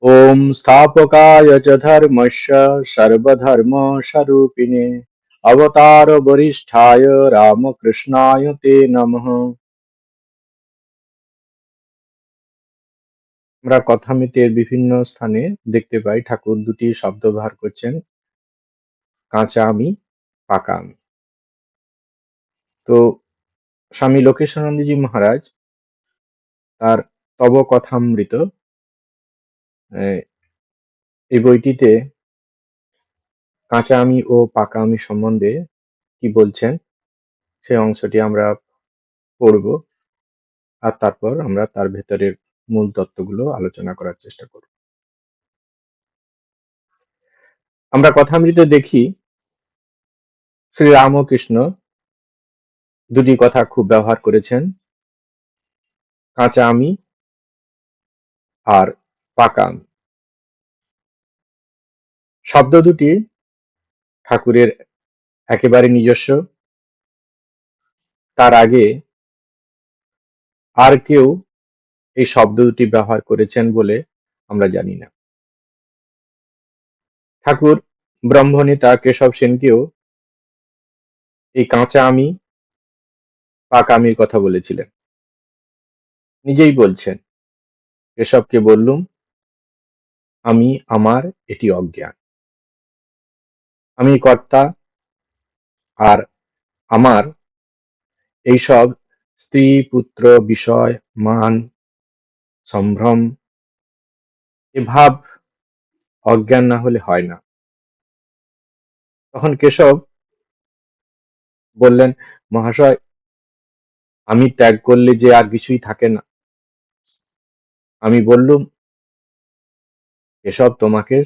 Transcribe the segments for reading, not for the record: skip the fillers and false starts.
ॐ स्थापकाय च धर्मस्य सर्वधर्मस्वरूपिणे अवतारवरिष्ठाय रामकृष्णाय ते नमः। আমরা কথামিতের বিভিন্ন স্থানে দেখতে পাই ঠাকুর দুটি শব্দ ব্যবহার করছেন, কাঁচা আমি, পাকা আমি। তো স্বামী লোকেশানন্দজি মহারাজ তার তব কথামৃত এই বইটিতে কাঁচা আমি ও পাকা আমি সম্বন্ধে কি বলছেন সেই অংশটি আমরা পড়ব, আর তারপর আমরা তার ভেতরের মূল তত্ত্বগুলো আলোচনা করার চেষ্টা করব। আমরা কথামৃতে দেখি শ্রী রামকৃষ্ণ দুটি কথা খুব ব্যবহার করেছেন, কাঁচা আমি আর পাকা আমি। শব্দ দুটি ঠাকুরের একেবারে নিজস্ব, তার আগে আর কেউ এই শব্দ দুটি ব্যবহার করেছেন বলে আমরা জানি না। ঠাকুর ব্রহ্মনেতা কেশব সেনকেও এই কাঁচা আমি পাকা আমির কথা বলেছিলেন। নিজেই বলছেন, কেশবকে বললুম আমি আমার এটি অজ্ঞান, আমি কর্তা, আর আমার এইসব স্ত্রী পুত্র বিষয় মান সম্ভ্রম এ ভাব অজ্ঞান না হলে হয় না। তখন কেশব বললেন, মহাশয় আমি ত্যাগ করলে যে আর কিছুই থাকে না। আমি বললুম, কেশব তোমাকে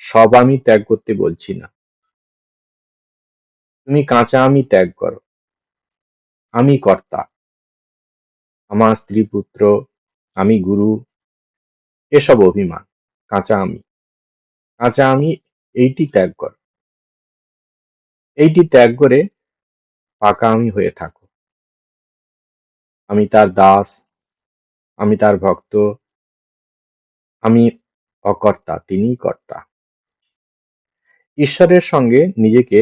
সব আমি ত্যাগ করতে বলছি না, তুমি কাঁচা আমি ত্যাগ করো। আমি কর্তা, আমার স্ত্রী পুত্র, আমি গুরু, এসব অভিমান। কাঁচা আমি, কাঁচা আমি এইটি ত্যাগ করো, এইটি ত্যাগ করে পাকা আমি হয়ে থাকো। আমি তার দাস, আমি তার ভক্ত, আমি অকর্তা, তিনিই কর্তা। ঈশ্বরের সঙ্গে নিজেকে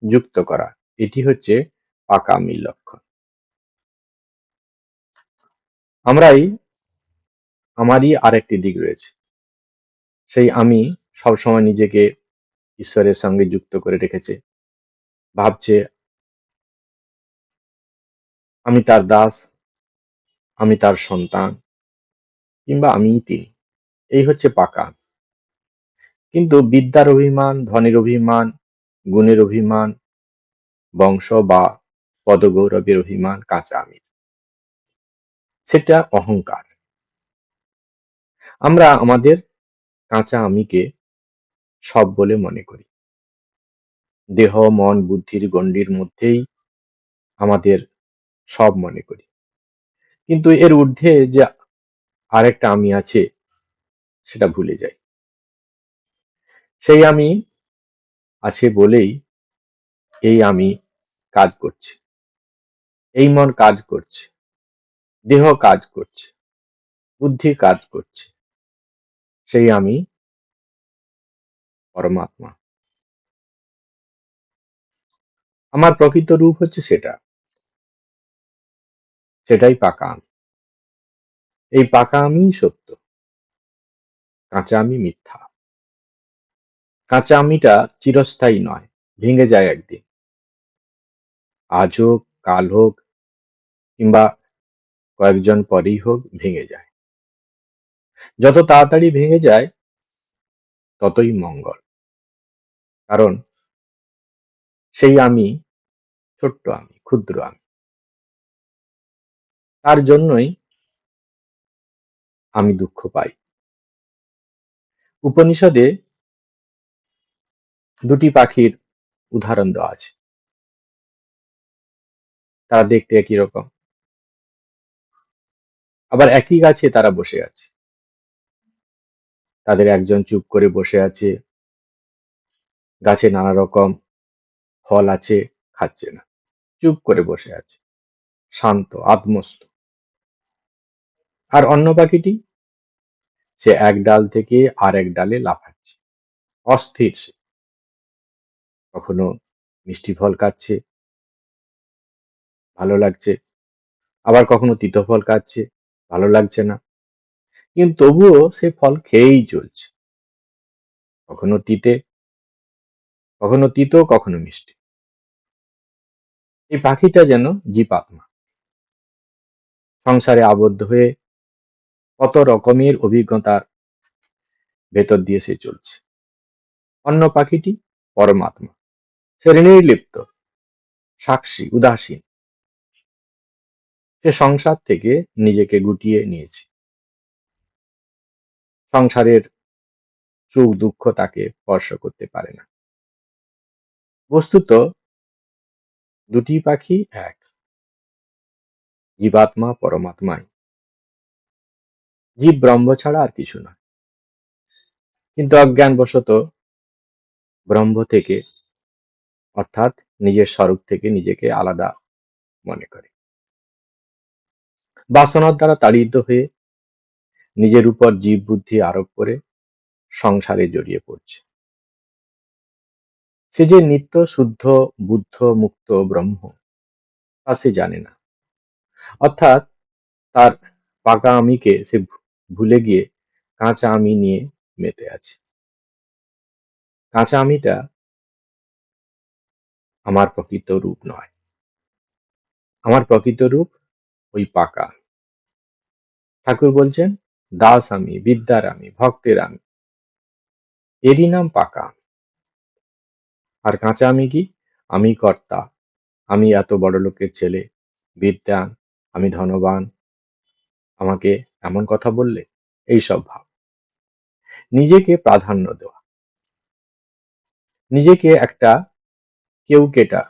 যুক্ত করা, এটি হচ্ছে পাকা আমির লক্ষণ। আমারই আরেকটি দিক রয়েছে, সেই আমি সবসময় নিজেকে ঈশ্বরের সঙ্গে যুক্ত করে রেখেছে, ভাবছে আমি তার দাস, আমি তার সন্তান, কিংবা আমিই তিনি। এই হচ্ছে পাকা। কিন্তু বিদ্যার অভিমান, ধনের অভিমান, গুণের অভিমান, বংশ বা পদগৌরবের অভিমান কাঁচা আমির, সেটা অহংকার। আমরা আমাদের কাঁচা আমিকে সব বলে মনে করি, দেহ মন বুদ্ধির গণ্ডির মধ্যেই আমাদের সব মনে করি। কিন্তু এর ঊর্ধ্বে যে আরেকটা আমি আছে সেটা ভুলে যাই। সেই আমি আছে বলেই এই আমি কাজ করছে, এই মন কাজ করছে, দেহ কাজ করছে, বুদ্ধি কাজ করছে। সেই আমি পরমাত্মা, আমার প্রকৃত রূপ হচ্ছে সেটা, সেটাই পাকা আমি। এই পাকা আমিই সত্য, কাঁচা আমি মিথ্যা। কাঁচা আমিটা চিরস্থায়ী নয়, ভেঙে যায় একদিন। আজ হোক, কাল হোক, কিংবা কয়েকজন পরেই হোক, ভেঙে যায়। যত তাড়াতাড়ি ভেঙে যায় ততই মঙ্গল। কারণ সেই আমি ছোট্ট আমি, ক্ষুদ্র আমি। তার জন্যই আমি দুঃখ পাই। উপনিষদে দুটি পাখির উদাহরণ দেওয়া আছে, তারা দেখতে একই রকম, আবার একই গাছে তারা বসে আছে। তাদের একজন চুপ করে বসে আছে, গাছে নানা রকম ফল আছে, খাচ্ছে না, চুপ করে বসে আছে, শান্ত আত্মস্থ। আর অন্য পাখিটি, সে এক ডাল থেকে আর এক ডালে লাফাচ্ছে, অস্থির সে। কখনো মিষ্টি ফল খাচ্ছে, ভালো লাগছে, আবার কখনো তিতো ফল খাচ্ছে, ভালো লাগছে না, কিন্তু তবুও সে ফল খেয়েই চলছে। কখনো তিতে, কখনো তিতো, কখনো মিষ্টি। এই পাখিটা যেন জীবাত্মা, সংসারে আবদ্ধ হয়ে কত রকমের অভিজ্ঞতার ভেতর দিয়ে সে চলছে। অন্য পাখিটি পরমাত্মা, সে নির্লিপ্ত, সাক্ষী, উদাসীন। সে সংসার থেকে নিজেকে গুটিয়ে নিয়েছে। সংসারের সুখ দুঃখ তাকে স্পর্শ করতে পারে না। বস্তুত দুটি পাখি এক, জীবাত্মা পরমাত্মাই। জীব ব্রহ্ম ছাড়া আর কিছু নয়। কিন্তু অজ্ঞানবশত ব্রহ্ম থেকে, অর্থাৎ নিজের স্বরূপ থেকে নিজেকে আলাদা মনে করে। বাসনার দ্বারা তাড়িত হয়ে নিজের উপর জীব বুদ্ধি আরোপ করে সংসারে জড়িয়ে পড়ছে। সে যে নিত্য শুদ্ধ বুদ্ধ মুক্ত ব্রহ্ম তা সে জানে না। অর্থাৎ তার পাকা আমিকে সে ভুলে গিয়ে কাঁচা আমি নিয়ে মেতে আছে। কাঁচা আমিটা আমার প্রকৃত রূপ নয়। আমার প্রকৃত রূপ ওই পাকা। ঠাকুর বলছেন, দাস আমি, বিদ্যার আমি, ভক্তের আমি, এরই নাম পাকা। আর কাঁচা আমি কি? আমি কর্তা, আমি এত বড় লোকের ছেলে, বিদ্বান, আমি ধনবান, আমাকে এমন কথা বললে, এইসব ভাব। নিজেকে প্রাধান্য দেওয়া, নিজেকে একটা কেউ কেটা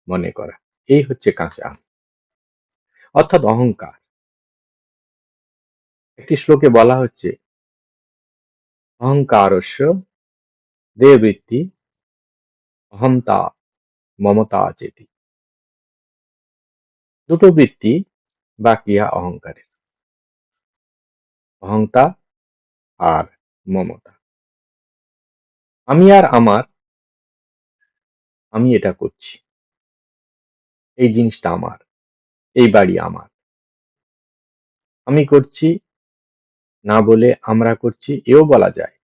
মনে করা, এই হচ্ছে কাঁচা আম, অর্থাৎ অহংকার। একটি শ্লোকে বলা হচ্ছে, অহংকারস্য দেববৃত্তি অহংতা মমতা চেতি। দুটো বৃত্তি বা ক্রিয়া অহংকারের, অহংতা আর মমতা। আমি আর আমার, আমি এটা করছি, এই জিনিসটা আমার, এই বাড়ি আমার, আমি করছি না বলে আমরা করছি এও বলা যায়।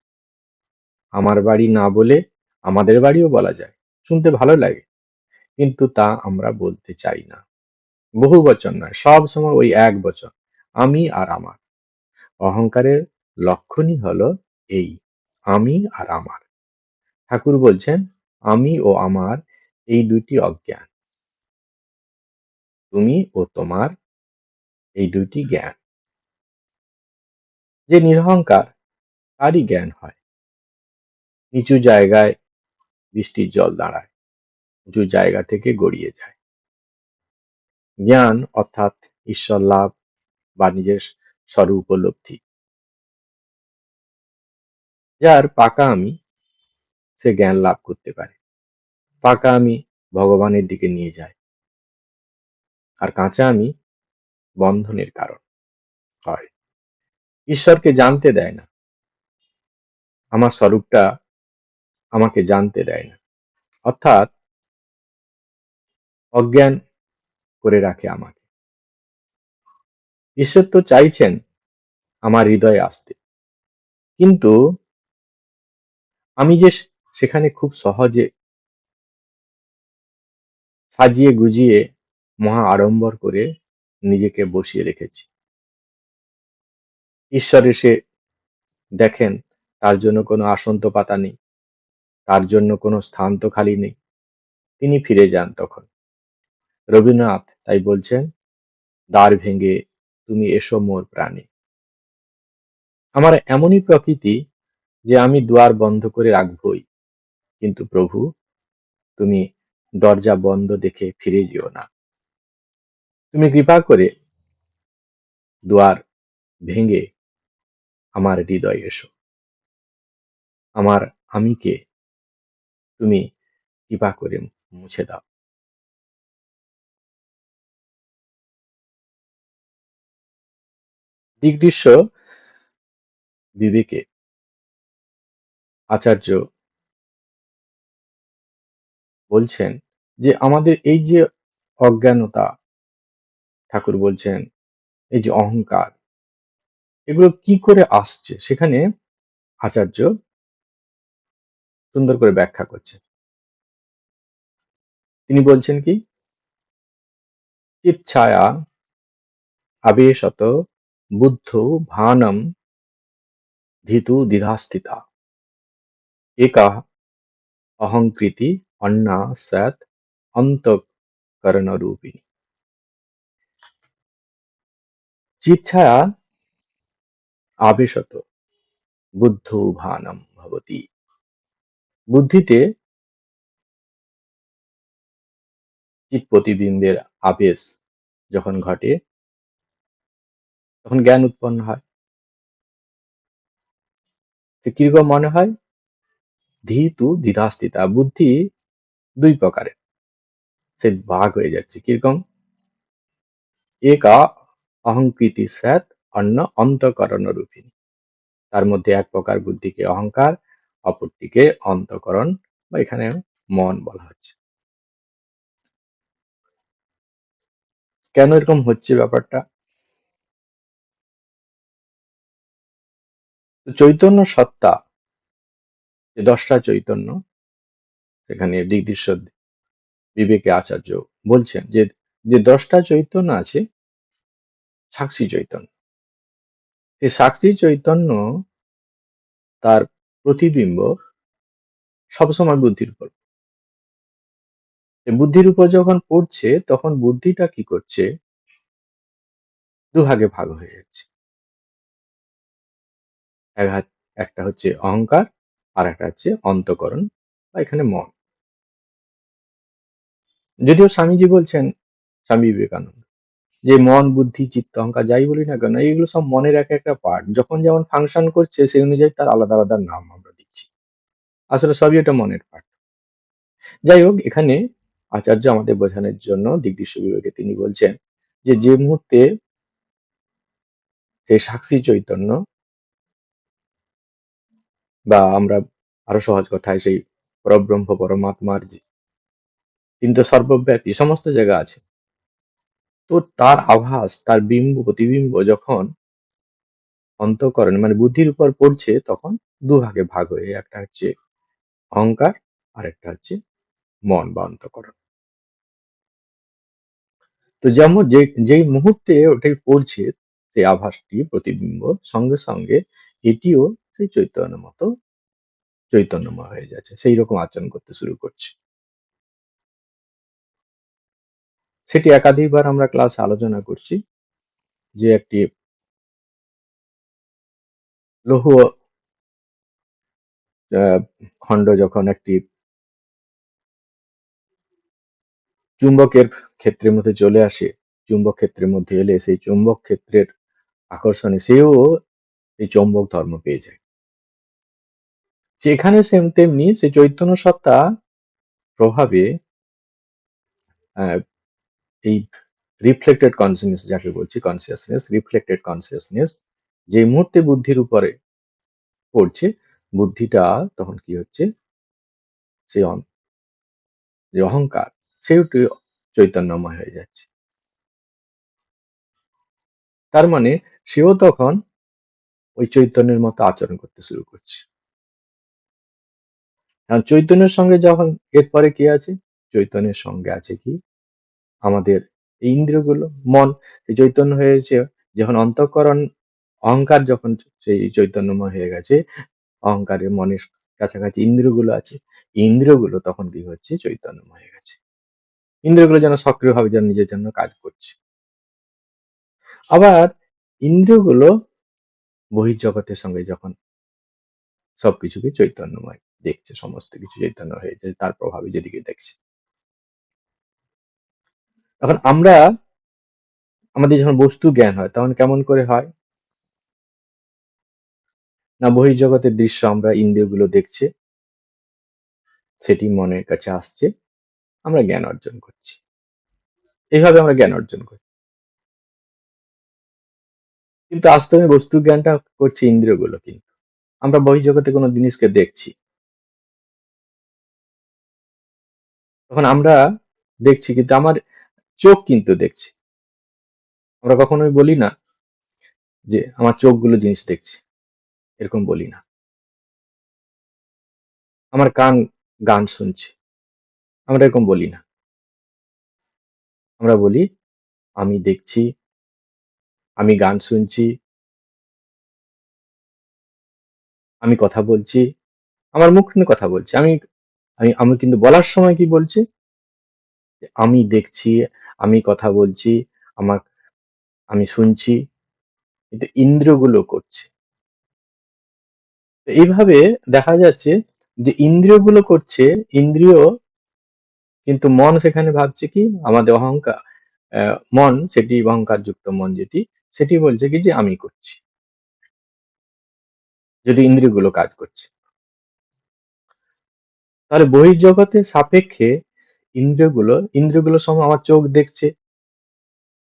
আমার বাড়ি না বলে আমাদের বাড়িও বলা যায়, শুনতে ভালো লাগে, কিন্তু তা আমরা বলতে চাই না। বহু বচন নয়, সব সময় ওই এক বচন, আমি আর আমার। অহংকারের লক্ষণই হলো এই, আমি আর আমার। ঠাকুর বলছেন, আমি ও আমার এই দুটি অজ্ঞান, তুমি ও তোমার এই দুটি জ্ঞান। যে নিরহংকার তারই জ্ঞান হয়। নিচু জায়গায় বৃষ্টির জল দাঁড়ায়, উঁচু জায়গা থেকে গড়িয়ে যায়। জ্ঞান অর্থাৎ ঈশ্বর লাভ বা নিজের স্বরূপ উপলব্ধি। যার পাকা আমি, সে জ্ঞান লাভ করতে পারে। পাকা আমি ভগবানের দিকে নিয়ে যায়, আর কাঁচা আমি বন্ধনের কারণ হয়। ঈশ্বরকে জানতে দেয় না, আমার স্বরূপটা আমাকে জানতে দেয় না, অর্থাৎ অজ্ঞান করে রাখে আমাকে। ঈশ্বর তো চাইছেন আমার হৃদয়ে আসতে, কিন্তু আমি যে সেখানে খুব সহজে সাজিয়ে গুজিয়ে মহা আড়ম্বর করে নিজেকে বসিয়ে রেখেছি। ঈশ্বর এসে দেখেন তার জন্য কোনো আসন তো পাতা নেই, তার জন্য কোনো স্থান তো খালি নেই, তিনি ফিরে যান তখন। রবীন্দ্রনাথ তাই বলছেন, দ্বার ভেঙে তুমি এসো মোর প্রাণে। আমার এমনই প্রকৃতি যে আমি দুয়ার বন্ধ করে রাখবই, কিন্তু প্রভু তুমি দরজা বন্ধ দেখে ফিরে যেও না। তুমি কৃপা করে দুয়ার ভেঙে আমার হৃদয়ে এসো। আমার আমিকে তুমি কৃপা করে মুছে দাও। দিকদৃশ্য বিবেকে আচার্য বলছেন যে আমাদের এই যে অজ্ঞানতা, ঠাকুর বলছেন এই যে অহংকার, এগুলো কি করে আসছে, সেখানে আচার্য সুন্দর করে ব্যাখ্যা করছেন। তিনি বলছেন কি, চিচ্ছায়া আবেশত বুদ্ধ ভানম ধিতু দ্বিধাস্থিতা একা অহংকৃতি অন্না স্যাৎ অন্তঃকরণরূপিণী। চিচ্ছায়া আবেশত বুদ্ধ ভানম ভবতি। বুদ্ধিতে চিৎ প্রতিবিম্বের আবেশ যখন ঘটে তখন জ্ঞান উৎপন্ন হয়। তো কিরকম মনে হয়, ধীতু দ্বিধাস্থিতা, বুদ্ধি দুই প্রকারের, সে ভাগ হয়ে যাচ্ছে। কিরকম, একা অহংকৃতি স্যাৎ অন্য অন্তঃকরণ রূপিণী। তার মধ্যে এক প্রকার বুদ্ধিকে অহংকার, অপরটিকে অন্তঃকরণ বা এখানে মন বলা হচ্ছে। কেন এরকম হচ্ছে ব্যাপারটা? তো চৈতন্য সত্তা, যে দশটা চৈতন্য, সেখানে দিগদৃশ্য বিবেকে আচার্য বলছেন যে যে দশটা চৈতন্য আছে, সাক্ষী চৈতন্য, এই সাক্ষী চৈতন্য তার প্রতিবিম্ব সবসময় বুদ্ধির উপর। এই বুদ্ধির উপর যখন পড়ছে তখন বুদ্ধিটা কি করছে, দুভাগে ভাগ হয়ে যাচ্ছে। একটা হচ্ছে অহংকার, আর একটা হচ্ছে অন্তঃকরণ বা এখানে মন। যদিও স্বামীজি বলছেন, স্বামী বিবেকানন্দ, যে মন বুদ্ধি চিত্ত অহংকার যাই বলি না কেন, এইগুলো সব মনের এক একটা পার্ট, যখন যেমন ফাংশন করছে সেই অনুযায়ী তার আলাদা আলাদা নাম আমরা দিচ্ছি, আসলে সবই এটা মনের পার্ট। যাই হোক, এখানে আচার্য আমাদের বোঝানোর জন্য দিগদৃশ্য বিবেকে তিনি বলছেন যে যে মুহূর্তে সেই সাক্ষী চৈতন্য, বা আমরা আরো সহজ কথায় সেই পরব্রহ্ম পরমাত্মার যে, তিনি তো সর্বব্যাপী, সমস্ত জায়গা আছে, তো তার আভাস, তার বিম্ব প্রতিবিম্ব যখন অন্তঃকরণ মানে বুদ্ধির উপর পড়ছে তখন দুভাগে ভাগ হয়ে, একটা হচ্ছে অহংকার আর একটা হচ্ছে মন বা অন্তঃকরণ। তো যেমন যেই মুহূর্তে ওটাই পড়ছে, সেই আভাসটি প্রতিবিম্ব, সঙ্গে সঙ্গে এটিও সেই চৈতন্যের মতো চৈতন্যময় হয়ে যাচ্ছে, সেই রকম আচরণ করতে শুরু করছে। সেটি একাধিকবার আমরা ক্লাসে আলোচনা করছি, যে একটি লৌহ খণ্ড যখন একটি চুম্বকের ক্ষেত্রের মধ্যে চলে আসে, চুম্বক ক্ষেত্রের মধ্যে এলে সেই চুম্বক ক্ষেত্রের আকর্ষণে সেও এই চৌম্বক ধর্ম পেয়ে যায়। যেখানে সেম তেমনি সেই চৈতন্য সত্তা প্রভাবে আহ, এই রিফ্লেক্টেড কনসিয়াসনেস, যাকে বলছি কনসিয়াসনেস, রিফ্লেক্টেড কনসিয়াসনেস, যে মুহূর্তে বুদ্ধির উপরে পড়ছে, বুদ্ধিটা তখন কি হচ্ছে, সেই যে অহংকার, সেটি চৈতন্যময় হয়ে যাচ্ছে। তার মানে সেও তখন ওই চৈতন্যের মতো আচরণ করতে শুরু করছে। কারণ চৈতন্যের সঙ্গে যখন, এরপরে কি আছে, চৈতন্যের সঙ্গে আছে কি, আমাদের এই ইন্দ্রিয়গুলো, মন, সেই চৈতন্য হয়েছে যখন অন্তঃকরণ, অহংকার যখন সেই চৈতন্যময় হয়ে গেছে, অহংকারের মনের কাছাকাছি ইন্দ্রিয়গুলো আছে, এই ইন্দ্রিয়গুলো তখন কি হচ্ছে, চৈতন্যময় হয়ে গেছে। ইন্দ্রিয়গুলো যেন সক্রিয়ভাবে যেন নিজের জন্য কাজ করছে। আবার ইন্দ্রিয়গুলো বহির্জগতের সঙ্গে যখন সবকিছুকে চৈতন্যময় দেখছে, সমস্ত কিছু চৈতন্য হয়েছে তার প্রভাবে যেদিকে দেখছে, তখন আমরা, আমাদের যখন বস্তু জ্ঞান হয় তখন কেমন করে হয়, না বহির্জগতের দৃশ্য আমরা ইন্দ্রিয়গুলো দেখছে, সেটি মনের কাছে আসছে, আমরা জ্ঞান অর্জন করছি, এইভাবে আমরা জ্ঞান অর্জন করি। কিন্তু বাস্তবে বস্তু জ্ঞানটা করছে ইন্দ্রিয়গুলো। কিন্তু আমরা বহির্জগতে কোনো জিনিসকে দেখছি, তখন আমরা দেখছি কিন্তু আমার চোখ কিন্তু দেখছে। আমরা কখনোই বলি না যে আমার চোখগুলো জিনিস দেখছে, এরকম বলি না। আমার কান গান শুনছে, আমরা এরকম বলি না। আমরা বলি আমি দেখছি, আমি গান শুনছি, আমি কথা বলছি, আমার মুখ কিন্তু কথা বলছে। আমি আমি আমি কিন্তু বলার সময় কি বলছি? যে আমি দেখছি, আমি কথা বলছি, আমার আমি শুনছি, কিন্তু ইন্দ্রিয়গুলো করছে। তো এইভাবে দেখা যাচ্ছে যে ইন্দ্রিয়গুলো করছে, ইন্দ্রিয়, কিন্তু মন সেখানে ভাবছে কি আমাদের অহংকার, মন সেটি অহংকার যুক্ত মন যেটি, সেটি বলছে কি যে আমি করছি, যদি ইন্দ্রিয়গুলো কাজ করছে। তাহলে বহির্জগতের সাপেক্ষে ইন্দ্রিয়গুলোর সময় আমার চোখ দেখছে,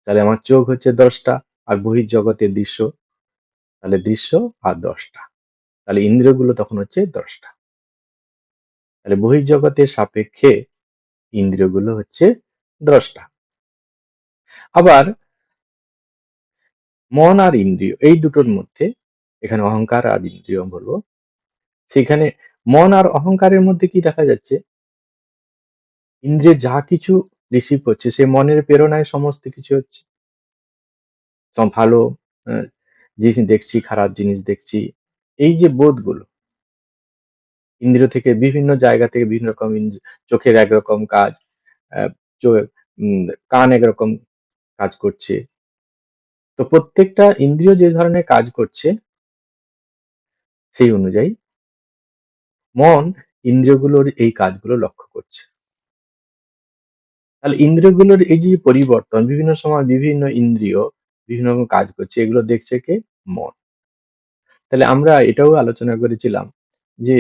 তাহলে আমার চোখ হচ্ছে দ্রষ্টা, আর বহির্জগতের দৃশ্য, তাহলে দৃশ্য আর দ্রষ্টা, তাহলে ইন্দ্রিয়গুলো তখন হচ্ছে দ্রষ্টা। তাহলে বহির্জগতের সাপেক্ষে ইন্দ্রিয়গুলো হচ্ছে দ্রষ্টা। আবার মন আর ইন্দ্রিয় এই দুটোর মধ্যে, এখানে অহংকার আর ইন্দ্রিয় বলবো, সেখানে মন আর অহংকারের মধ্যে কি দেখা যাচ্ছে? ইন্দ্রিয় যা কিছু রিসিভ করছে সে মনের প্রেরণায় সমস্ত কিছু হচ্ছে। ভালো জিনিস দেখছি, খারাপ জিনিস দেখছি, এই যে বোধগুলো ইন্দ্রিয় থেকে বিভিন্ন জায়গা থেকে বিভিন্ন রকম, চোখের একরকম কাজ, কান একরকম কাজ করছে। তো প্রত্যেকটা ইন্দ্রিয় যে ধরনের কাজ করছে সেই অনুযায়ী মন ইন্দ্রিয়গুলোর এই কাজগুলো লক্ষ্য করছে। তাহলে ইন্দ্রিয়গুলোর এই যে পরিবর্তন, বিভিন্ন সময় বিভিন্ন ইন্দ্রিয় বিভিন্ন রকম কাজ করছে, এগুলো দেখছে কে? মন। তাহলে আমরা এটাও আলোচনা করেছিলাম যে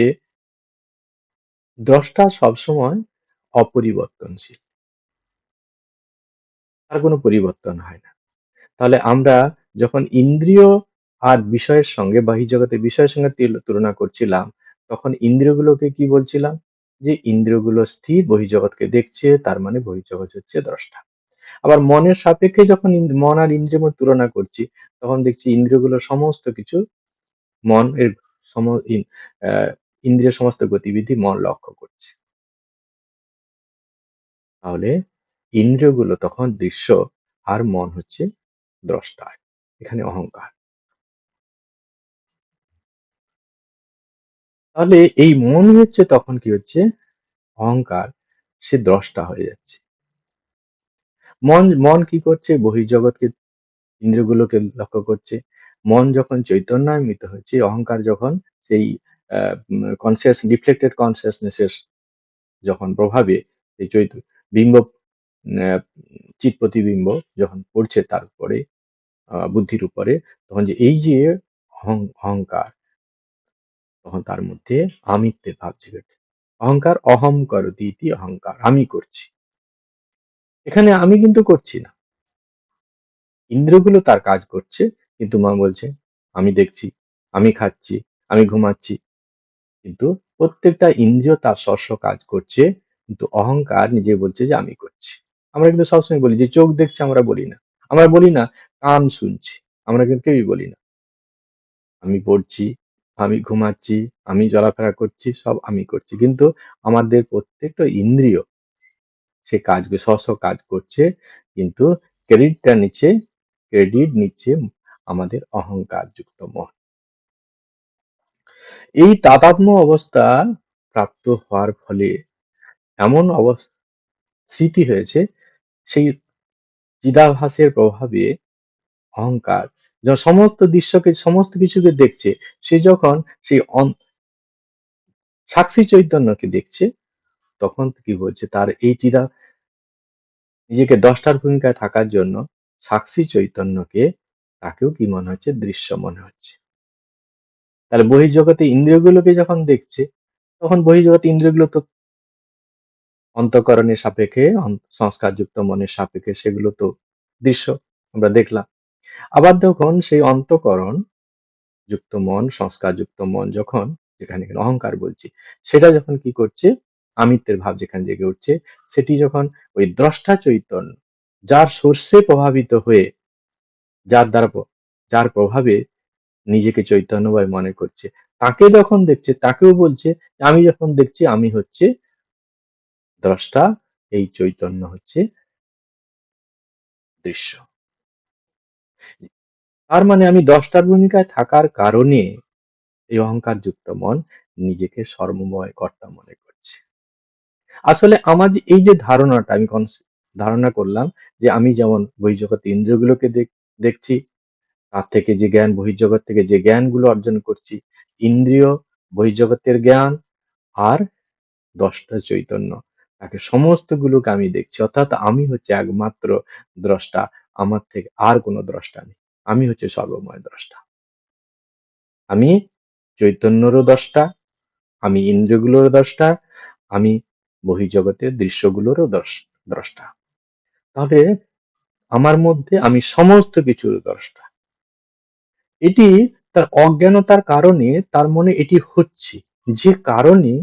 দ্রষ্টা সবসময় অপরিবর্তনশীল, তার কোনো পরিবর্তন হয় না। তাহলে আমরা যখন ইন্দ্রিয় আর বিষয়ের সঙ্গে, বহির্জগতের বিষয়ের সঙ্গে তুলনা করছিলাম, তখন ইন্দ্রিয়গুলোকে কি বলছিলাম? যে ইন্দ্রিয়গুলো স্থির, বহির্জগৎকে দেখছে, তার মানে বহির্জগৎ হচ্ছে দ্রষ্টা। আবার মনের সাপেক্ষে যখন মন আর ইন্দ্রিয়ের মধ্যে তুলনা করছি, তখন দেখছি ইন্দ্রিয়গুলো সমস্ত কিছু, মন এর সম ইন্দ্রিয় সমস্ত গতিবিধি মন লক্ষ্য করছে। তাহলে ইন্দ্রিয়গুলো তখন দৃশ্য, আর মন হচ্ছে দ্রষ্টা, এখানে অহংকার। তাহলে এই মন হচ্ছে তখন কি হচ্ছে? অহংকার, সে দ্রষ্টা হয়ে যাচ্ছে। মন মন কি করছে? বহির্জগৎকে, ইন্দ্রিয়গুলোকে লক্ষ্য করছে। মন যখন চৈতন্যান্বিত হচ্ছে, অহংকার যখন সেই কনসিয়াস রিফ্লেক্টেড কনসিয়াসনেসের যখন প্রভাবে এই বিম্ব, আহ, চিৎ প্রতিবিম্ব যখন পড়ছে তার উপরে, বুদ্ধির উপরে, তখন যে এই যে অহংকার, তখন তার মধ্যে আমিত্বের ভাব জেগে ওঠে। অহংকার, অহম করতি ইতি অহংকার, আমি করছি। এখানে আমি কিন্তু করছি না, ইন্দ্রিয়গুলো তার কাজ করছে, কিন্তু মা বলছে আমি দেখছি, আমি খাচ্ছি, আমি ঘুমাচ্ছি, কিন্তু প্রত্যেকটা ইন্দ্রিয় তার স্ব কাজ করছে, কিন্তু অহংকার নিজে বলছে যে আমি করছি। আমরা কিন্তু সবসময় বলি যে চোখ দেখছে, আমরা বলি না। আমরা বলি না কান শুনছি, আমরা কিন্তু কেউই বলি না। আমি পড়ছি, আমি ঘুমাচ্ছি, আমি চলাফেরা করছি, সব আমি করছি, কিন্তু আমাদের প্রত্যেকটা ইন্দ্রিয় সে কাজ, স্ব কাজ করছে, কিন্তু ক্রেডিট নিচ্ছে আমাদের অহংকার যুক্ত মন। এই তাদাত্ম্য অবস্থা প্রাপ্ত হওয়ার ফলে এমন স্মৃতি হয়েছে, সেই চিদাভাসের প্রভাবে অহংকার যখন সমস্ত দৃশ্যকে, সমস্ত কিছুকে দেখছে, সে যখন সেই সাক্ষী চৈতন্যকে দেখছে, তখন কি বলছে? তার এই নিজেকে দ্রষ্টার ভূমিকায় থাকার জন্য সাক্ষী চৈতন্যকে, তাকেও কি মনে হচ্ছে? দৃশ্য মনে হচ্ছে। তাহলে বহির্জগতে ইন্দ্রিয়গুলোকে যখন দেখছে, তখন বহির্জগতে ইন্দ্রিয়গুলো তো অন্তঃকরণের সাপেক্ষে, সংস্কারযুক্ত মনের সাপেক্ষে, সেগুলো তো দৃশ্য আমরা দেখলাম। আবার যখন সেই অন্তঃকরণ যুক্ত মন, সংস্কার যুক্ত মন যখন, যেখানে এখানে অহংকার বলছি, সেটা যখন কি করছে, আমিত্বের ভাব যেখানে জেগে উঠছে, সেটি যখন ওই দ্রষ্টা চৈতন্য, যার সোর্সে প্রভাবিত হয়ে, যার দ্বারা যার প্রভাবে নিজেকে চৈতন্যময় মনে করছে, তাকে যখন দেখছে, তাকেও বলছে আমি যখন দেখছি আমি হচ্ছে দ্রষ্টা, এই চৈতন্য হচ্ছে দৃশ্য। তার মানে আমি দ্রষ্টার ভূমিকায় থাকার কারণে এই অহংকার যুক্ত মন নিজেকে সর্বময় কর্তা মনে করছে। আসলে আমার এই যে ধারণাটা আমি ধারণা করলাম যে আমি যেমন বহির্জগৎ ইন্দ্রিয়গুলোকে দেখছি, তার থেকে যে জ্ঞান, বহির্জগৎ থেকে যে জ্ঞানগুলো অর্জন করছি, ইন্দ্রিয়, বহির্জগতের জ্ঞান আর দ্রষ্টা চৈতন্য, তাকে সমস্ত গুলোকে আমি দেখছি, অর্থাৎ আমি হচ্ছে একমাত্র দ্রষ্টা, আমার থেকে আর কোনো দ্রষ্টা নেই, আমি হচ্ছে সর্বময় দ্রষ্টা। আমি চৈতন্যরও দ্রষ্টা, আমি ইন্দ্রিয়গুলোরও দ্রষ্টা, আমি বহির্জগতের দৃশ্যগুলোরও দ্রষ্টা। তবে আমার মধ্যে আমি সমস্ত কিছুর দ্রষ্টা। এটি তার অজ্ঞানতার কারণে তার মনে এটি হচ্ছে, যে কারণে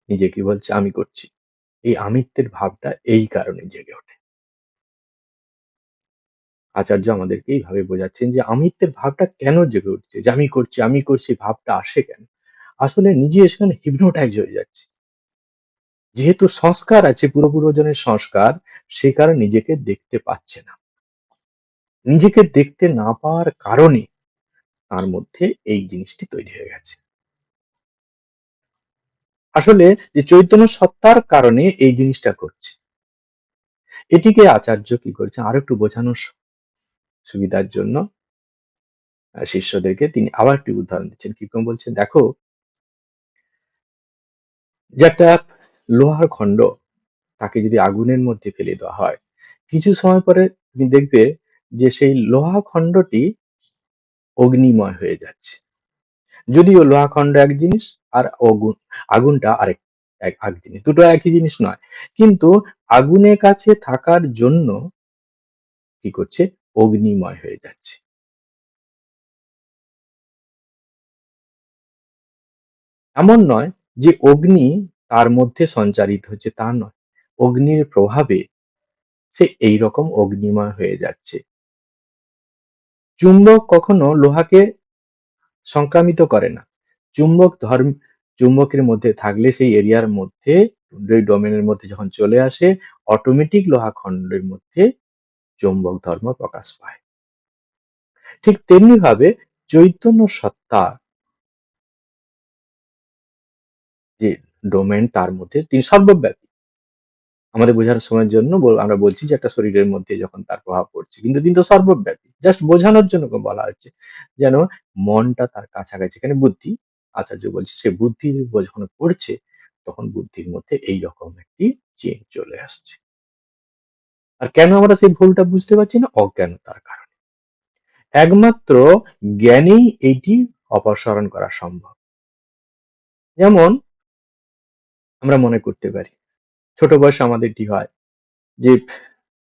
নিজে কি বলছে আমি করছি, এই আমিত্বের ভাবটা এই কারণে জেগে ওঠে। আচার্য আমাদেরকে এইভাবে বোঝাচ্ছেন যে আমিত্বের ভাবটা কেন জেগে উঠছে, যে আমি করছি ভাবটা আসে কেন। আসলে নিজে সেখানে হিপনোটাইজ হয়ে যাচ্ছে, যেহেতু সংস্কার আছে, পূর্বজনের সংস্কার, সে কারণে নিজেকে দেখতে পাচ্ছে না। নিজেকে দেখতে না পাওয়ার কারণে তার মধ্যে এই জিনিসটি তৈরি হয়ে গেছে। আসলে যে চৈতন্য সত্তার কারণে এই জিনিসটা করছে, এটিকে আচার্য কি করছে আরো একটু বোঝানোর সুবিধার জন্য শিষ্যদেরকে তিনি আবার একটি উদাহরণ দিচ্ছেন। কিরকম বলছেন, দেখো যে একটা লোহার খণ্ড, তাকে যদি আগুনের মধ্যে ফেলে দেওয়া হয়, কিছু সময় পরে তুমি দেখবে যে সেই লোহা খণ্ডটি অগ্নিময় হয়ে যাচ্ছে। যদিও লোহা খণ্ড এক জিনিস আর আগুনটা আরেক এক জিনিস, দুটো একই জিনিস নয়, কিন্তু আগুনের কাছে থাকার জন্য কি করছে, অগ্নিময় হয়ে যাচ্ছে। এমন নয় যে অগ্নি তার মধ্যে সঞ্চারিত হচ্ছে, তা নয়, অগ্নির প্রভাবে সে এইরকম অগ্নিময় হয়ে যাচ্ছে। চুম্বক কখনো লোহাকে সংক্রামিত করে না। চুম্বকের মধ্যে থাকলে সেই এরিয়ার মধ্যে, ওই ডোমেনের মধ্যে যখন চলে আসে, অটোমেটিক লোহা খণ্ডের মধ্যে চুম্বক ধর্ম প্রকাশ পায়। ঠিক তেমনি ভাবে চৈতন্য সত্তা যে ডোমেন, তার মধ্যে তিনি সর্বব্যাপী। আমাদের বোঝার সময়ের জন্য আমরা বলছি যে একটা শরীরের মধ্যে যখন তার প্রভাব পড়ছে, কিন্তু তিনি তো সর্বব্যাপী। জাস্ট বোঝানোর জন্য বলা হচ্ছে যেন মনটা তার কাছাকাছি, এখানে বুদ্ধি, আচার্য বলছে সে বুদ্ধির যখন পড়ছে, তখন বুদ্ধির মধ্যে এই রকম একটি চেঞ্জ চলে আসছে। আর কেন আমরা সেই ভুলটা বুঝতে পারছি না? অজ্ঞানতার কারণে। একমাত্র জ্ঞানেই এইটি অপসারণ করা সম্ভব। যেমন আমরা মনে করতে পারি, ছোট বয়সে আমাদের কি হয়, যে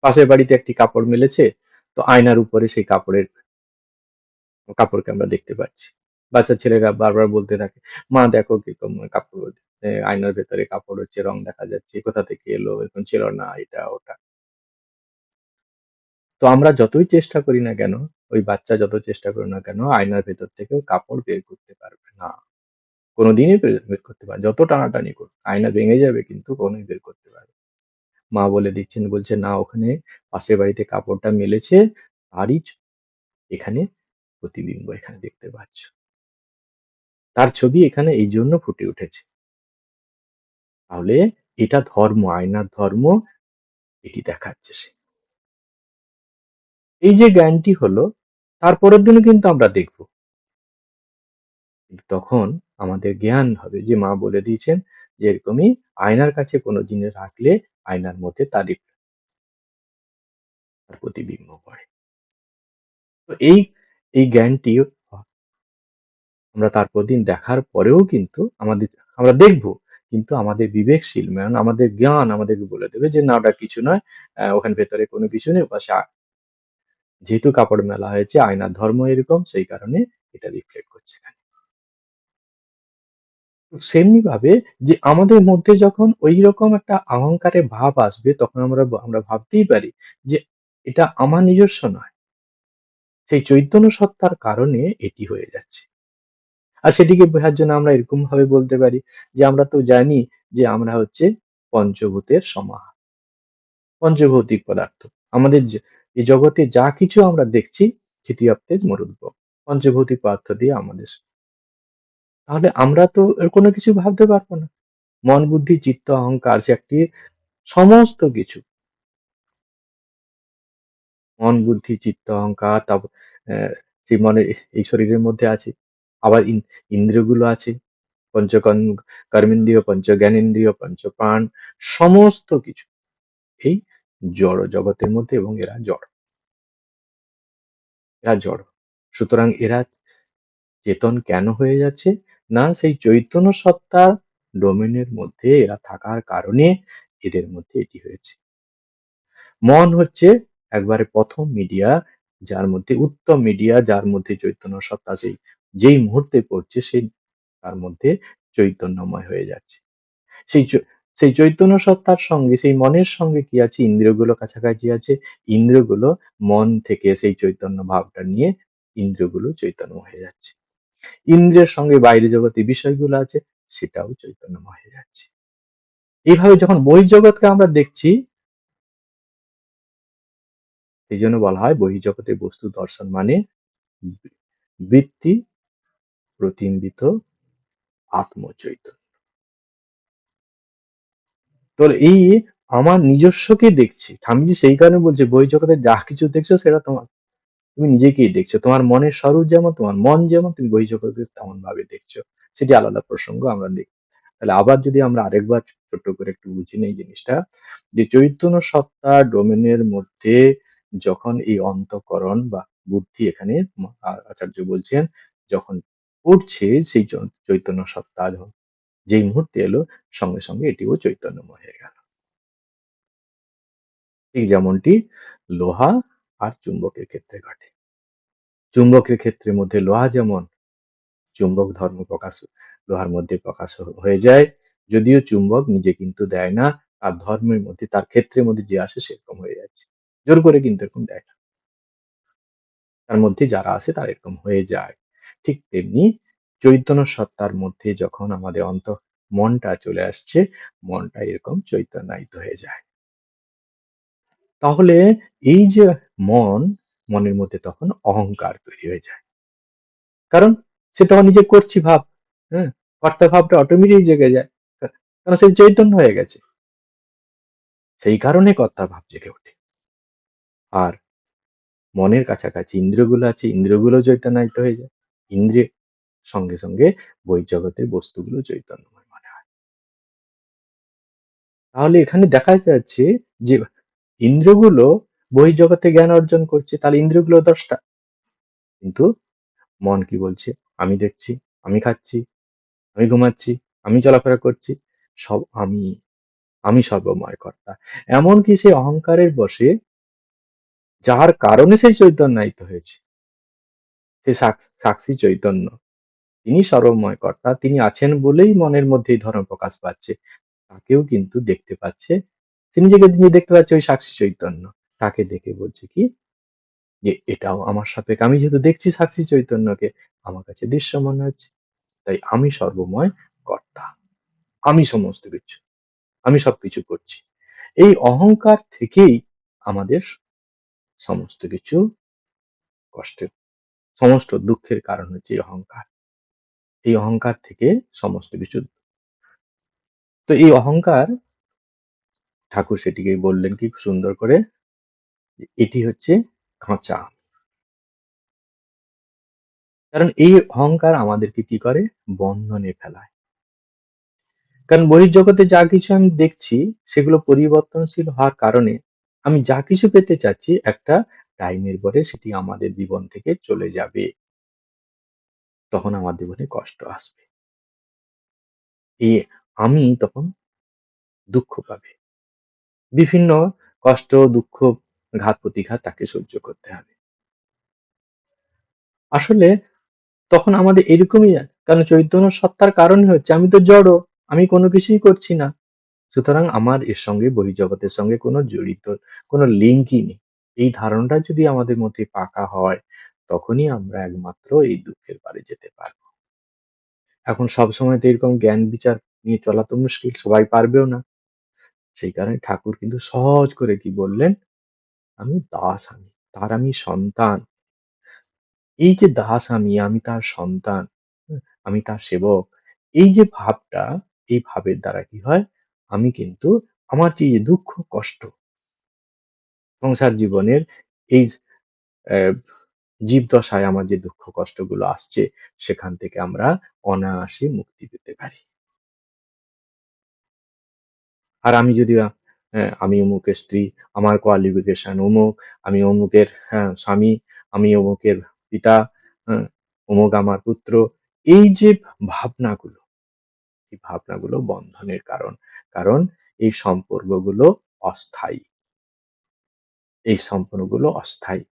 পাশের বাড়িতে একটি কাপড় মেলেছে, তো আয়নার উপরে সেই কাপড়কে আমরা দেখতে পাচ্ছি। বাচ্চা ছেলেরা বারবার বলতে থাকে, মা দেখো কিরকম কাপড়, আয়নার ভেতরে কাপড় হচ্ছে, রং দেখা যাচ্ছে, কোথা থেকে এলো, এরকম ছিল না, এটা ওটা। তো আমরা যতই চেষ্টা করি না কেন, ওই বাচ্চা যত চেষ্টা করি না কেন, আয়নার ভেতর থেকে কাপড় বের করতে পারবে না, কোনোদিনই বের করতে পারবে, যত টানাটানি করুক আয়না ভেঙে যাবে, কিন্তু কোনোদিন বের করতে পারবে। মা বলে দিচ্ছেন, বলছে না, ওখানে পাশের বাড়িতে কাপড়টা মেলেছে, তারই এখানে প্রতিবিম্ব এখানে দেখতে পাচ্ছ, তার ছবি এখানে এই জন্য ফুটে উঠেছে। তাহলে এটা ধর্ম, আয়নার ধর্ম, এটি দেখাচ্ছে সে। এই যে জ্ঞানটি হলো, তারপরের দিনও কিন্তু আমরা দেখব, তখন আমাদের জ্ঞান হবে যে মা বলে দিয়েছেন যে এরকমই আয়নার কাছে কোনো জিনিস রাখলে আয়নার মধ্যে তার প্রতিবিম্ব পড়ে। তো এই জ্ঞানটি আমরা তারপর দিন দেখার পরেও কিন্তু আমরা দেখব, কিন্তু আমাদের বিবেকশীল মানে আমাদের জ্ঞান আমাদেরকে বলে দেবে যে না, ওটা কিছু নয়, ওখানে ভেতরে কোনো কিছু নেই, পাশে যেহেতু কাপড় মেলা হয়েছে, আয়নার ধর্ম এরকম, সেই কারণে এটা রিফ্লেক্ট করছে এখানে। সেমনি ভাবে যে আমাদের মধ্যে যখন ওই রকম একটা অহংকারের ভাব আসবে, তখন আমরা আমরা ভাবতেই পারি যে এটা আমার নিজস্ব নয়, সেই চৈতন্য সত্তার কারণে এটি হয়ে যাচ্ছে। আর সেটিকে বোঝার জন্য আমরা এরকম ভাবে বলতে পারি যে আমরা তো জানি যে আমরা হচ্ছে পঞ্চভূতের সমাহার, পঞ্চভৌতিক পদার্থ। আমাদের এই জগতে যা কিছু আমরা দেখছি, তৃতীয়াপ্তেজ মরুদ্ভব, পঞ্চভৌতিক পদার্থ দিয়ে আমাদের। তাহলে আমরা তো এর কোনো কিছু ভাবতে পারবো না। মন বুদ্ধি চিত্ত অহংকার সে একটি সমস্ত কিছু, মন বুদ্ধি চিত্ত অহংকার, তারপর সেই মনের এই শরীরের মধ্যে আছে, আবার ইন্দ্রিয়গুলো আছে, কর্মেন্দ্রিয়, পঞ্চ জ্ঞানেন্দ্রিয়, পঞ্চ প্রাণ, সমস্ত কিছু এই জড় জগতের মধ্যে, এবং এরা জড়। সুতরাং এরা চেতন কেন হয়ে যাচ্ছে? না, সেই চৈতন্য সত্তার ডোমেনের মধ্যে এরা থাকার কারণে এদের মধ্যে এটি হয়েছে। মন হচ্ছে একবারে প্রথম মিডিয়া, যার মধ্যে উত্তম মিডিয়া, যার মধ্যে চৈতন্য সত্তা যেই মুহূর্তে পড়ছে সেই তার মধ্যে চৈতন্যময় হয়ে যাচ্ছে। সেই সেই চৈতন্য সত্তার সঙ্গে, সেই মনের সঙ্গে কি আছে? ইন্দ্রিয়গুলো কাছাকাছি আছে। ইন্দ্রিয়গুলো মন থেকে সেই চৈতন্য ভাবটা নিয়ে ইন্দ্রিয়গুলো চৈতন্য হয়ে যাচ্ছে। ইন্দ্রিয়ের সঙ্গে বাইরে জগতে বিষয়গুলো আছে, সেটাও চৈতন্যময় হয়ে যাচ্ছে। এইভাবে যখন বহির্জগৎকে আমরা দেখছি, সেই জন্য বলা হয় বহির্জগতে বস্তু দর্শন মানে বৃত্তি প্রতিম্বিত আত্মচৈতন্য। তো এই আমার নিজস্বকে দেখছি, আমি যে সেই কারণে বলছি বহির্জগতে যা কিছু দেখছো সেটা তোমার, তুমি নিজেকেই দেখছো। তোমার মনের স্বরূপ যেমন, তোমার মন যেমন, তুমি বহির্জগতে তেমন ভাবে দেখছো। সেটি আলাদা প্রসঙ্গ, আমরা দেখি। তাহলে আবার যদি আমরা আরেকবার ছোট্ট করে একটু বুঝি নেই জিনিসটা, যে চৈতন্য সত্তা ডোমেনের মধ্যে যখন এই অন্তঃকরণ বা বুদ্ধি, এখানে আচার্য বলছেন, যখন উঠছে সেই চৈতন্য সত্তা যখন যেই মুহূর্তে এলো, সঙ্গে সঙ্গে এটিও চৈতন্যময় হয়ে গেল। ঠিক যেমনটি লোহা আর চুম্বকের ক্ষেত্রে ঘটে। চুম্বকের ক্ষেত্রের মধ্যে লোহা যেমন চুম্বক ধর্ম প্রকাশ, লোহার মধ্যে প্রকাশ হয়ে যায়, যদিও চুম্বক নিজে কিন্তু দেয় না, তার ধর্মের মধ্যে, তার ক্ষেত্রের মধ্যে যে আসে সেরকম হয়ে যাচ্ছে, জোর করে কিন্তু এরকম দেয় না, তার মধ্যে যারা আছে তার এরকম হয়ে যায়। ঠিক তেমনি চৈতন্য সত্তার মধ্যে যখন আমাদের মনটা চলে আসছে, মনটা এরকম চৈতন্যায়িত হয়ে যায়। তাহলে এই যে মন, মনের মধ্যে তখন অহংকার তৈরি হয়ে যায়, কারণ সে তখন নিজে করছি ভাব, হ্যাঁ, কর্তা ভাবটা অটোমেটিক জেগে যায়, কারণ সে চৈতন্য হয়ে গেছে, সেই কারণে কর্তা ভাব জেগে ওঠে। আর মনের কাছাকাছি ইন্দ্রিয়গুলো আছে, ইন্দ্রিয়গুলো চৈতন্যায়িত হয়ে যায়, ইন্দ্রিয়ের সঙ্গে সঙ্গে বহির্জগতের বস্তুগুলো চৈতন্যময় মনে হয়। তাহলে এখানে দেখা যাচ্ছে যে ইন্দ্রিয়গুলো বহির্জগতে জ্ঞান অর্জন করছে, তাহলে ইন্দ্রিয়গুলো 10টা, কিন্তু মন কি বলছে? আমি দেখছি, আমি খাচ্ছি, আমি ঘুমাচ্ছি, আমি চলাফেরা করছি, সব আমি, আমি সর্বময় কর্তা। এমনকি সে অহংকারের বশে, যার কারণে সেই চৈতন্যায়িত হয়েছে, সে সাক্ষী চৈতন্য, তিনি সর্বময় কর্তা, তিনি আছেন বলেই মনের মধ্যে এই ধর্ম প্রকাশ পাচ্ছে, তাকেও কিন্তু দেখতে পাচ্ছে, তিনি নিজে দেখতে পাচ্ছে ওই সাক্ষী চৈতন্য, তাকে দেখে বলছে কি, যে এটাও আমার সাপেক্ষে, আমি যেহেতু দেখছি সাক্ষী চৈতন্যকে, আমার কাছে দৃশ্য মনে হচ্ছে, তাই আমি সর্বময় কর্তা, আমি সমস্ত কিছু, আমি সবকিছু করছি। এই অহংকার থেকেই আমাদের সমস্ত কিছু কষ্টের, সমস্ত দুঃখের কারণ হচ্ছে এই অহংকার। এই অহংকার থেকে সমস্ত কিছু। তো এই অহংকার, ঠাকুর সেটিকে বললেন কি সুন্দর করে, এটি হচ্ছে খাঁচা। কারণ এই অহংকার আমাদেরকে কি করে? বন্ধনে ফেলায়। কারণ বহির্জগতে যা কিছু আমি দেখছি, সেগুলো পরিবর্তনশীল হওয়ার কারণে আমি যা কিছু পেতে চাচ্ছি, একটা টাইমের পরে সেটি আমাদের জীবন থেকে চলে যাবে, তখন আমার জীবনে কষ্ট আসবে, এই আমি তখন দুঃখ পাবে, বিভিন্ন কষ্ট দুঃখ ঘাত প্রতিঘাত তাকে সহ্য করতে হবে। আসলে তখন আমাদের এরকমই, কারণ চৈতন্য সত্তার কারণে হচ্ছে আমি তো জড়, আমি কোনো কিছুই করছি না, সুতরাং আমার এর সঙ্গে বহির্জগতের সঙ্গে কোনো জড়িত কোনো লিঙ্কই নেই। এই ধারণাটা যদি আমাদের মধ্যে পাকা হয়, তখনই আমরা একমাত্র এই দুঃখের পারে যেতে পারবো। এখন সবসময় তো এরকম জ্ঞান বিচার নিয়ে চলা তো মুশকিল, সবাই পারবেও না। সেই কারণে ঠাকুর কিন্তু সহজ করে কি বললেন, আমি দাস, আমি সন্তান। এই যে দাস, আমি তার সন্তান, আমি তার সেবক, এই যে ভাবটা, এই ভাবের দ্বারা কি হয়, আমি কিন্তু আমার যে দুঃখ কষ্ট সংসার জীবনের, এই আহ, জীবদশায় আমার যে দুঃখ কষ্টগুলো আসছে, সেখান থেকে আমরা অনায়াসে মুক্তি পেতে পারি। আর আমি যদি আমি অমুকের স্ত্রী, আমার কোয়ালিফিকেশন অমুক, আমি অমুকের স্বামী, আমি অমুকের পিতা, হ্যাঁ, অমুক আমার পুত্র, এই যে ভাবনাগুলো, এই ভাবনাগুলো বন্ধনের কারণ। কারণ এই সম্পর্কগুলো অস্থায়ী, এই সম্পর্কগুলো অস্থায়ী।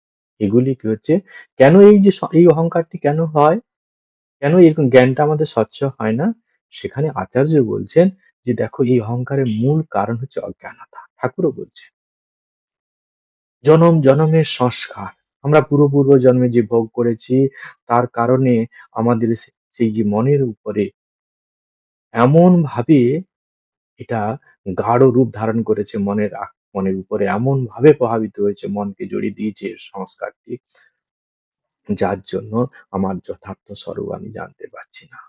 এগুলি কি হচ্ছে, কেন এই যে এই অহংকারটি কেন হয়, কেন এরকম জ্ঞানটা আমাদের স্বচ্ছ হয় না, সেখানে আচার্য বলছেন যে দেখো, এই অহংকারের মূল কারণ হচ্ছে অজ্ঞানতা। ঠাকুরও বলছেন জনম জনমের সংস্কার, আমরা পূর্ব জন্মে যে ভোগ করেছি, তার কারণে আমাদের সেই যে মনের উপরে এমন ভাবে এটা গাঢ় রূপ ধারণ করেছে, মনের উপরে এমন ভাবে প্রভাবিত হয়েছে, মনকে জড়িয়ে দিয়েছে সংস্কারটি, যার জন্য আমার যথার্থ স্বরূপ আমি জানতে পারছি না।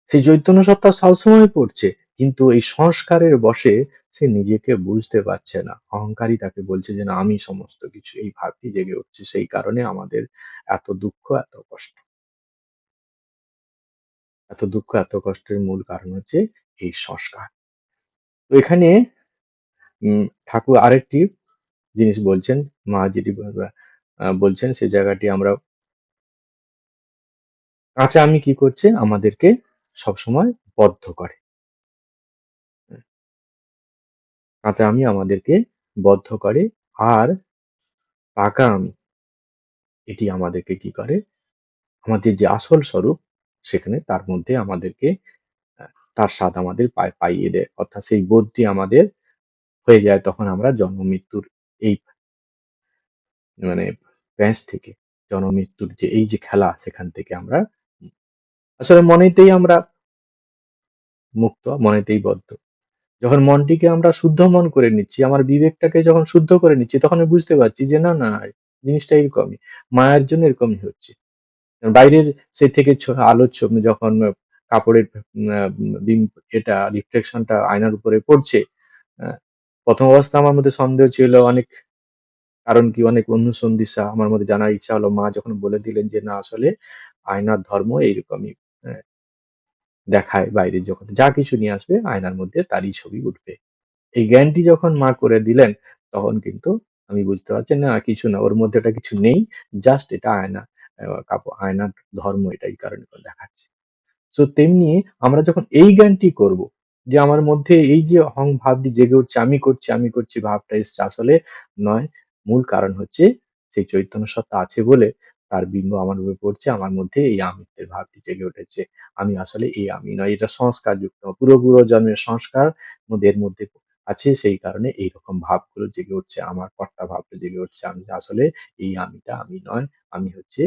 সেই চৈতন্য সত্তা সবসময় পড়ছে, কিন্তু এই সংস্কারের বশে সে নিজেকে বুঝতে পারছে না। অহংকারী তাকে বলছে যে না, আমি সমস্ত কিছু, এই ভাবটি জেগে উঠছে। সেই কারণে আমাদের এত দুঃখ, এত কষ্ট। এত দুঃখ, এত কষ্টের মূল কারণ হচ্ছে এই সংস্কার। তো এখানে ঠাকুর আরেকটি জিনিস বলছেন, মা যেটি বলছেন, সে জায়গাটি আমরা, কাঁচা আমি কি করছে, আমাদেরকে সবসময় বদ্ধ করে। কাঁচা আমি আমাদেরকে বদ্ধ করে, আর পাকা আমি, এটি আমাদেরকে কি করে, আমাদের যে আসল স্বরূপ, সেখানে তার মধ্যে আমাদেরকে তার স্বাদ আমাদের পাইয়ে দেয়, অর্থাৎ সেই বোধটি আমাদের হয়ে যায়। তখন আমরা জন্ম মৃত্যুর এই মানে প্যাঁচ থেকে, জন্ম মৃত্যুর যে এই যে খেলা, সেখান থেকে আমরা আসলে মনেতেই আমরা মুক্ত, মনেতেই বদ্ধ। যখন মনটিকে আমরা শুদ্ধ মন করে নিচ্ছি, আমার বিবেকটাকে যখন শুদ্ধ করে নিচ্ছি, তখন আমি বুঝতে পারছি যে না না, জিনিসটা এরকমই, মায়ার জন্য এরকমই হচ্ছে। বাইরের সেই থেকে আলোর ছবি যখন কাপড়ের বিম, এটা রিফ্লেকশনটা আয়নার উপরে পড়ছে, আহ, প্রথম অবস্থা আমার মধ্যে সন্দেহ ছিল অনেক, কারণ কি অনেক অনুসন্ধিৎসা আমার মধ্যে জানার ইচ্ছা হলো। মা যখন বলে দিলেন যে না, আসলে আয়নার ধর্ম এইরকমই, দেখায় বাইরের জগতে যা কিছু নিয়ে আসবে, আয়নার মধ্যে তারই ছবি উঠবে। এই জ্ঞানটি যখন মা করে দিলেন, তখন কিন্তু আমি বুঝতে পারছি না, কিছু না, ওর মধ্যে এটা কিছু নেই, জাস্ট এটা আয়না, কাপড়, আয়নার ধর্ম এটা এই কারণে করে দেখাচ্ছে। তো তেমনি আমরা যখন এই জ্ঞানটি করব, যে আমার মধ্যে এই যে অহং ভাবটি জেগে উঠছে, আমি করছি আমি করছি ভাবটা এসছে, আসলে নয়। মূল কারণ হচ্ছে সেই চৈতন্য সত্তা আছে বলে তার বিম্ব আমার উপরে পড়ছে, আমার মধ্যে এই আমিত্বের ভাবটি জেগে উঠেছে। আমি আসলে এই আমি নয়, এটা সংস্কার যুক্ত, পুরো জন্মের সংস্কার এর মধ্যে আছে। সেই কারণে এইরকম ভাবগুলো জেগে উঠছে, আমার কর্তা ভাবটা জেগে উঠছে। আমি আসলে এই আমিটা আমি নয়, আমি হচ্ছে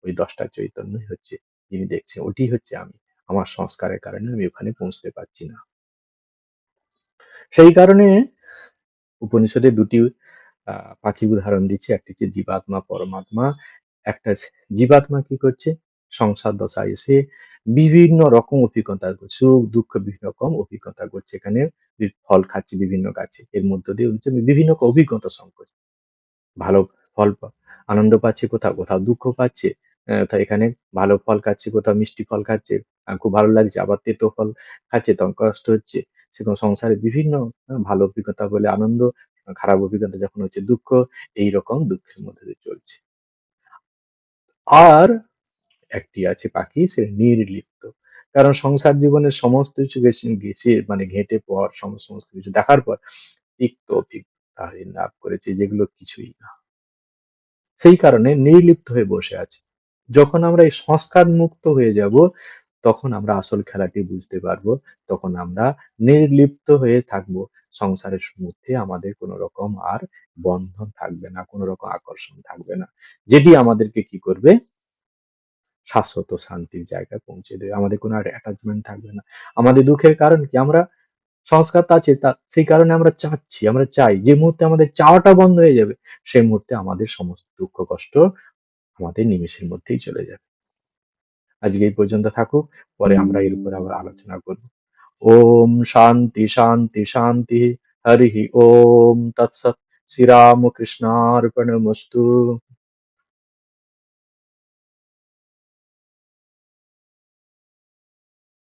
ওই 10টা চৈতন্যই হচ্ছে যিনি দেখছে, ওটি হচ্ছে আমি। আমার সংস্কারের কারণে আমি ওখানে পৌঁছতে পারছি না। সেই কারণে উপনিষদে দুটি পাখি উদাহরণ দিচ্ছে, একটি হচ্ছে জীবাত্মা, পরমাত্মা। একটা জীবাত্মা কি করছে, সংসার দশায় এসে বিভিন্ন রকম অভিজ্ঞতা করছে, সুখ দুঃখ বিভিন্ন রকম অভিজ্ঞতা করছে। এখানে ফল খাচ্ছে বিভিন্ন গাছে, এর মধ্য দিয়ে হচ্ছে বিভিন্ন রকম অভিজ্ঞতা সংকট, ভালো ফল আনন্দ পাচ্ছে, কোথাও কোথাও দুঃখ পাচ্ছে। তো এখানে ভালো ফল খাচ্ছে, কোথাও মিষ্টি ফল খাচ্ছে, খুব ভালো লাগছে, আবার তেতো ফল খাচ্ছে, তখন কষ্ট হচ্ছে। সেরকম সংসারে বিভিন্ন ভালো অভিজ্ঞতা বলে আনন্দ, খারাপ অভিজ্ঞতা যখন হচ্ছে দুঃখ, এইরকম দুঃখের মধ্যে দিয়ে চলছে। আর একটি আছে পাখি, সে নির্লিপ্ত, কারণ সংসার জীবনের সমস্ত কিছু গেছে গেছে মানে ঘেঁটে পর, সমস্ত কিছু দেখার পর তিক্ত অভিজ্ঞতা লাভ করেছে, যেগুলো কিছুই না। সেই কারণে নির্লিপ্ত হয়ে বসে আছি। যখন আমরা এই সংস্কার মুক্ত হয়ে যাব, তখন আমরা আসল খেলাটি বুঝতে পারবো। তখন আমরা নির্লিপ্ত হয়ে থাকবো। সংসারের মধ্যে আমাদের কোনো রকম আর বন্ধন থাকবে না, কোনো রকম আকর্ষণ থাকবে না, যেটি আমাদেরকে কি করবে, শাশ্বত শান্তির জায়গায় পৌঁছে দেবে। আমাদের কোনো আর অ্যাটাচমেন্ট থাকবে না। আমাদের দুঃখের কারণ কি, আমরা সংস্কার তো আছে, সেই কারণে আমরা চাচ্ছি, আমরা চাই। যে মুহূর্তে আমাদের চাওয়াটা বন্ধ হয়ে যাবে, সেই মুহূর্তে আমাদের সমস্ত দুঃখ কষ্ট আমাদের নিমেষের মধ্যেই চলে যাবে। আজকে এই পর্যন্ত থাকুক, পরে আমরা এর উপর আবার আলোচনা করব। ওম শান্তি শান্তি শান্তি। হরি ওম তৎসৎ। শ্রীরামকৃষ্ণার্পণমস্তু।